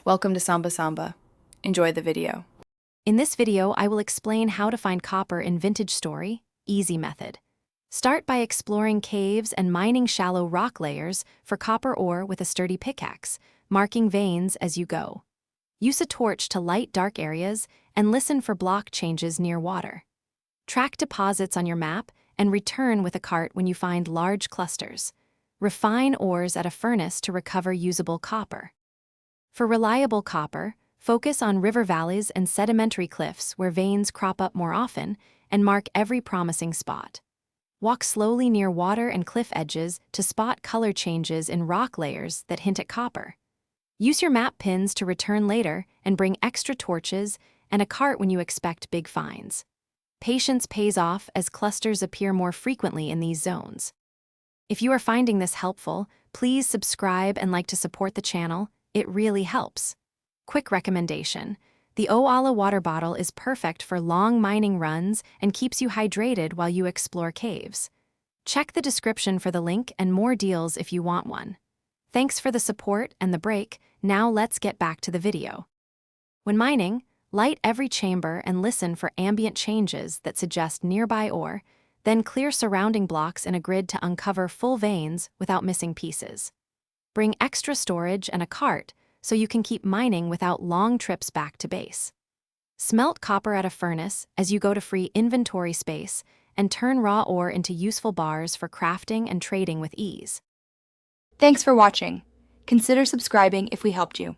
Welcome to Samba Samba. Enjoy the video. In this video, I will explain how to find copper in Vintage Story, easy method. Start by exploring caves and mining shallow rock layers for copper ore with a sturdy pickaxe, marking veins as you go. Use a torch to light dark areas and listen for block changes near water. Track deposits on your map and return with a cart when you find large clusters. Refine ores at a furnace to recover usable copper. For reliable copper, focus on river valleys and sedimentary cliffs where veins crop up more often, and mark every promising spot. Walk slowly near water and cliff edges to spot color changes in rock layers that hint at copper. Use your map pins to return later and bring extra torches and a cart when you expect big finds. Patience pays off as clusters appear more frequently in these zones. If you are finding this helpful, please subscribe and like to support the channel. It really helps. Quick recommendation: the Oala water bottle is perfect for long mining runs and keeps you hydrated while you explore caves. Check the description for the link and more deals if you want one. Thanks for the support and the break. Now let's get back to the video. When mining, light every chamber and listen for ambient changes that suggest nearby ore, then clear surrounding blocks in a grid to uncover full veins without missing pieces. Bring extra storage and a cart so you can keep mining without long trips back to base. Smelt copper at a furnace as you go to free inventory space and turn raw ore into useful bars for crafting and trading with ease. Thanks for watching. Consider subscribing if we helped you.